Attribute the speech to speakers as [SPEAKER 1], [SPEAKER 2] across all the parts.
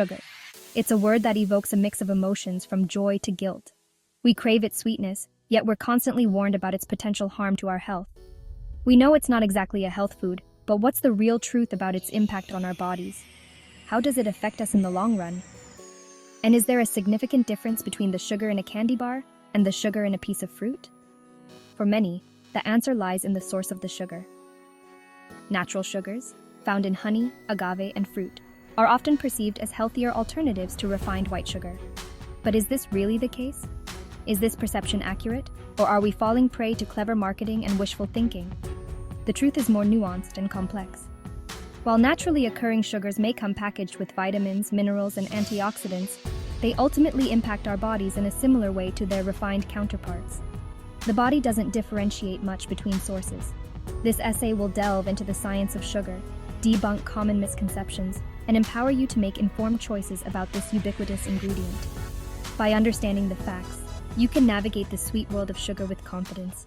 [SPEAKER 1] Sugar. It's a word that evokes a mix of emotions from joy to guilt. We crave its sweetness, yet we're constantly warned about its potential harm to our health. We know it's not exactly a health food, but what's the real truth about its impact on our bodies? How does it affect us in the long run? And is there a significant difference between the sugar in a candy bar and the sugar in a piece of fruit? For many, the answer lies in the source of the sugar. Natural sugars, found in honey, agave, and fruit, are often perceived as healthier alternatives to refined white sugar. But is this really the case? Is this perception accurate, or are we falling prey to clever marketing and wishful thinking? The truth is more nuanced and complex. While naturally occurring sugars may come packaged with vitamins, minerals, and antioxidants, they ultimately impact our bodies in a similar way to their refined counterparts. The body doesn't differentiate much between sources. This essay will delve into the science of sugar, debunk common misconceptions, and empower you to make informed choices about this ubiquitous ingredient. By understanding the facts, you can navigate the sweet world of sugar with confidence.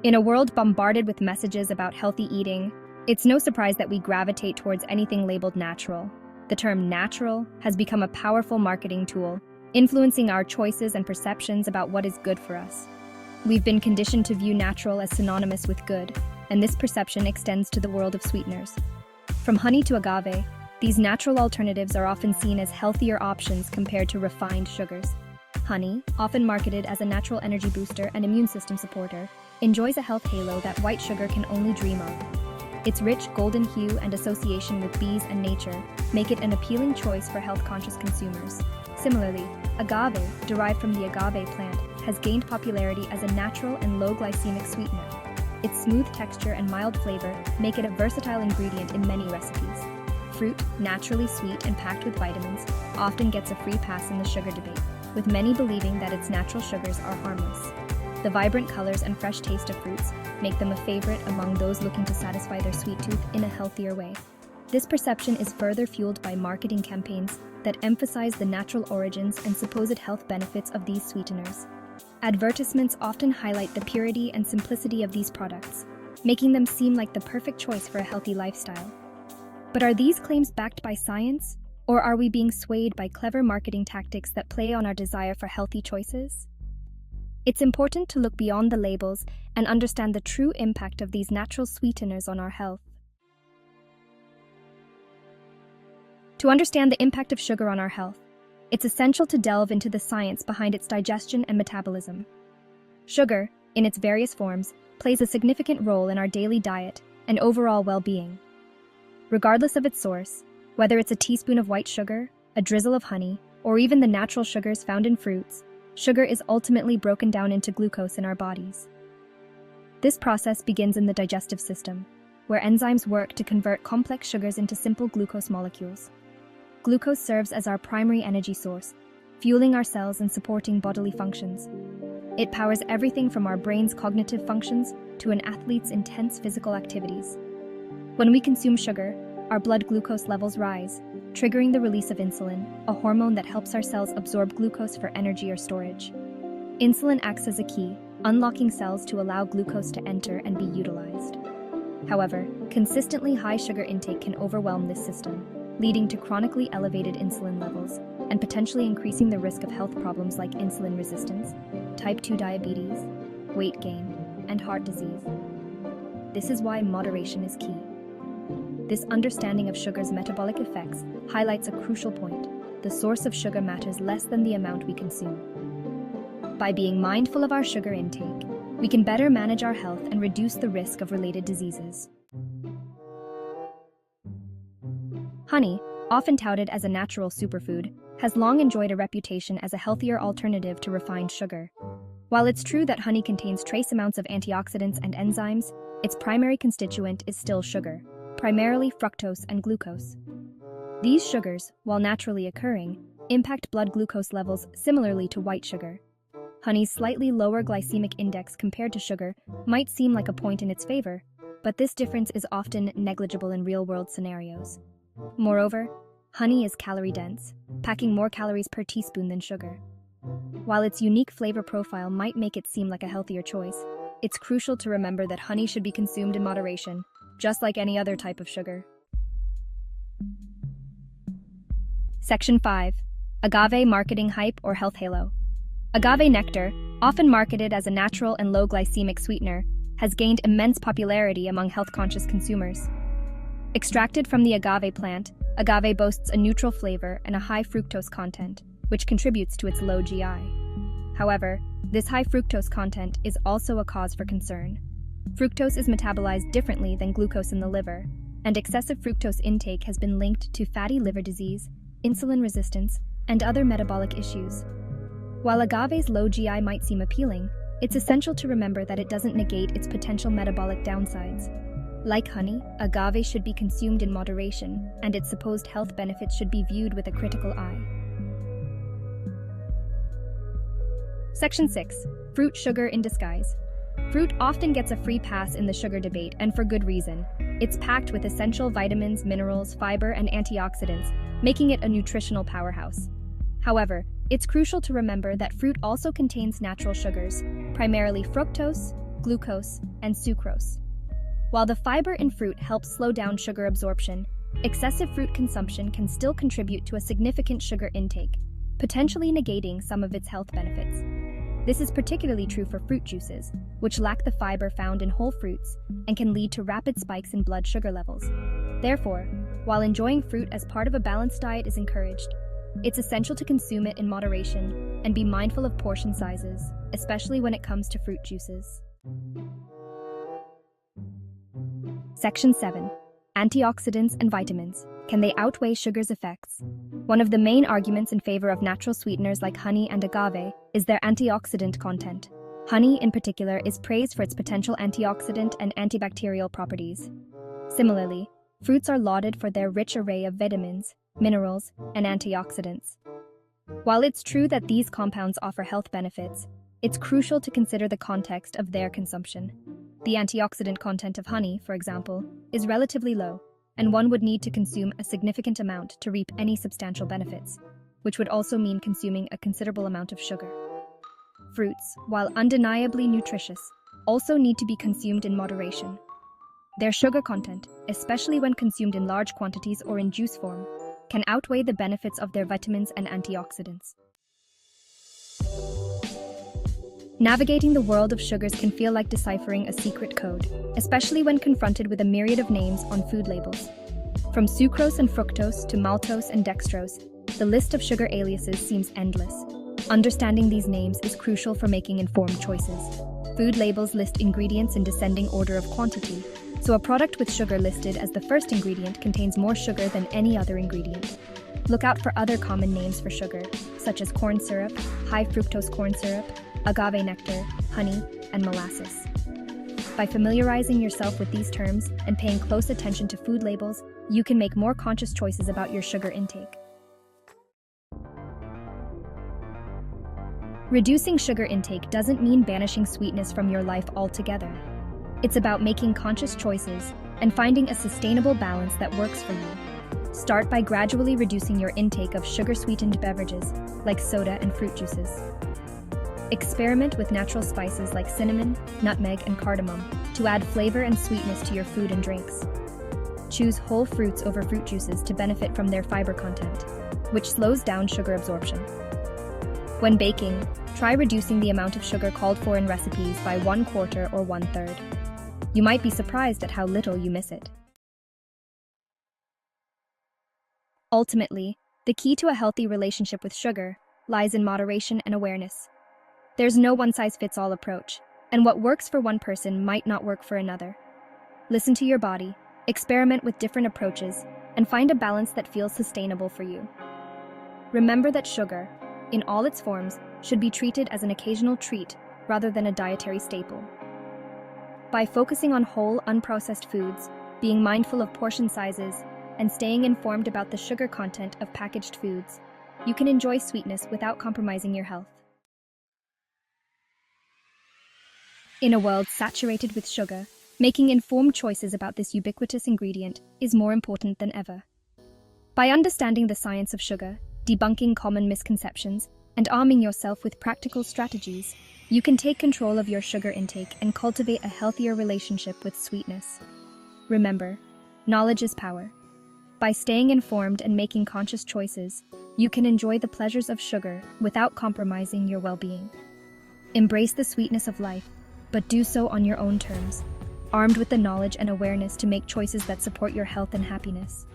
[SPEAKER 1] In a world bombarded with messages about healthy eating, it's no surprise that we gravitate towards anything labeled natural. The term natural has become a powerful marketing tool, influencing our choices and perceptions about what is good for us. We've been conditioned to view natural as synonymous with good, and this perception extends to the world of sweeteners. From honey to agave, these natural alternatives are often seen as healthier options compared to refined sugars. Honey, often marketed as a natural energy booster and immune system supporter, enjoys a health halo that white sugar can only dream of. Its rich golden hue and association with bees and nature make it an appealing choice for health-conscious consumers. Similarly, agave, derived from the agave plant, has gained popularity as a natural and low-glycemic sweetener. Its smooth texture and mild flavor make it a versatile ingredient in many recipes. Fruit, naturally sweet and packed with vitamins, often gets a free pass in the sugar debate, with many believing that its natural sugars are harmless. The vibrant colors and fresh taste of fruits make them a favorite among those looking to satisfy their sweet tooth in a healthier way. This perception is further fueled by marketing campaigns that emphasize the natural origins and supposed health benefits of these sweeteners. Advertisements often highlight the purity and simplicity of these products, making them seem like the perfect choice for a healthy lifestyle. But are these claims backed by science, or are we being swayed by clever marketing tactics that play on our desire for healthy choices? It's important to look beyond the labels and understand the true impact of these natural sweeteners on our health. To understand the impact of sugar on our health, it's essential to delve into the science behind its digestion and metabolism. Sugar, in its various forms, plays a significant role in our daily diet and overall well-being. Regardless of its source, whether it's a teaspoon of white sugar, a drizzle of honey, or even the natural sugars found in fruits, sugar is ultimately broken down into glucose in our bodies. This process begins in the digestive system, where enzymes work to convert complex sugars into simple glucose molecules. Glucose serves as our primary energy source, fueling our cells and supporting bodily functions. It powers everything from our brain's cognitive functions to an athlete's intense physical activities. When we consume sugar, our blood glucose levels rise, triggering the release of insulin, a hormone that helps our cells absorb glucose for energy or storage. Insulin acts as a key, unlocking cells to allow glucose to enter and be utilized. However, consistently high sugar intake can overwhelm this system, leading to chronically elevated insulin levels and potentially increasing the risk of health problems like insulin resistance, type 2 diabetes, weight gain, and heart disease. This is why moderation is key. This understanding of sugar's metabolic effects highlights a crucial point. The source of sugar matters less than the amount we consume. By being mindful of our sugar intake, we can better manage our health and reduce the risk of related diseases. Honey, often touted as a natural superfood, has long enjoyed a reputation as a healthier alternative to refined sugar. While it's true that honey contains trace amounts of antioxidants and enzymes, its primary constituent is still sugar, primarily fructose and glucose. These sugars, while naturally occurring, impact blood glucose levels similarly to white sugar. Honey's slightly lower glycemic index compared to sugar might seem like a point in its favor, but this difference is often negligible in real-world scenarios. Moreover, honey is calorie-dense, packing more calories per teaspoon than sugar. While its unique flavor profile might make it seem like a healthier choice, it's crucial to remember that honey should be consumed in moderation, just like any other type of sugar. Section 5. Agave marketing hype or health halo. Agave nectar, often marketed as a natural and low glycemic sweetener, has gained immense popularity among health-conscious consumers. Extracted from the agave plant, agave boasts a neutral flavor and a high fructose content, which contributes to its low GI. However, this high fructose content is also a cause for concern. Fructose is metabolized differently than glucose in the liver, and excessive fructose intake has been linked to fatty liver disease, insulin resistance, and other metabolic issues. While agave's low GI might seem appealing, it's essential to remember that it doesn't negate its potential metabolic downsides. Like honey, agave should be consumed in moderation, and its supposed health benefits should be viewed with a critical eye. Section 6. Fruit sugar in disguise. Fruit often gets a free pass in the sugar debate, and for good reason. It's packed with essential vitamins, minerals, fiber, and antioxidants, making it a nutritional powerhouse. However, it's crucial to remember that fruit also contains natural sugars, primarily fructose, glucose, and sucrose. While the fiber in fruit helps slow down sugar absorption, excessive fruit consumption can still contribute to a significant sugar intake, potentially negating some of its health benefits. This is particularly true for fruit juices, which lack the fiber found in whole fruits and can lead to rapid spikes in blood sugar levels. Therefore, while enjoying fruit as part of a balanced diet is encouraged, it's essential to consume it in moderation and be mindful of portion sizes, especially when it comes to fruit juices. Section 7. Antioxidants and Vitamins. Can they outweigh sugar's effects? One of the main arguments in favor of natural sweeteners like honey and agave is their antioxidant content. Honey, in particular, is praised for its potential antioxidant and antibacterial properties. Similarly, fruits are lauded for their rich array of vitamins, minerals, and antioxidants. While it's true that these compounds offer health benefits, it's crucial to consider the context of their consumption. The antioxidant content of honey, for example, is relatively low, and one would need to consume a significant amount to reap any substantial benefits, which would also mean consuming a considerable amount of sugar. Fruits, while undeniably nutritious, also need to be consumed in moderation. Their sugar content, especially when consumed in large quantities or in juice form, can outweigh the benefits of their vitamins and antioxidants. Navigating the world of sugars can feel like deciphering a secret code, especially when confronted with a myriad of names on food labels. From sucrose and fructose to maltose and dextrose, the list of sugar aliases seems endless. Understanding these names is crucial for making informed choices. Food labels list ingredients in descending order of quantity, so a product with sugar listed as the first ingredient contains more sugar than any other ingredient. Look out for other common names for sugar, such as corn syrup, high fructose corn syrup, agave nectar, honey, and molasses. By familiarizing yourself with these terms and paying close attention to food labels, you can make more conscious choices about your sugar intake. Reducing sugar intake doesn't mean banishing sweetness from your life altogether. It's about making conscious choices and finding a sustainable balance that works for you. Start by gradually reducing your intake of sugar-sweetened beverages, like soda and fruit juices. Experiment with natural spices like cinnamon, nutmeg, and cardamom to add flavor and sweetness to your food and drinks. Choose whole fruits over fruit juices to benefit from their fiber content, which slows down sugar absorption. When baking, try reducing the amount of sugar called for in recipes by 1/4 or 1/3. You might be surprised at how little you miss it. Ultimately, the key to a healthy relationship with sugar lies in moderation and awareness. There's no one-size-fits-all approach, and what works for one person might not work for another. Listen to your body, experiment with different approaches, and find a balance that feels sustainable for you. Remember that sugar, in all its forms, should be treated as an occasional treat rather than a dietary staple. By focusing on whole, unprocessed foods, being mindful of portion sizes, and staying informed about the sugar content of packaged foods, you can enjoy sweetness without compromising your health. In a world saturated with sugar, making informed choices about this ubiquitous ingredient is more important than ever. By understanding the science of sugar, debunking common misconceptions, and arming yourself with practical strategies, you can take control of your sugar intake and cultivate a healthier relationship with sweetness. Remember, knowledge is power. By staying informed and making conscious choices, you can enjoy the pleasures of sugar without compromising your well-being. Embrace the sweetness of life, but do so on your own terms, armed with the knowledge and awareness to make choices that support your health and happiness.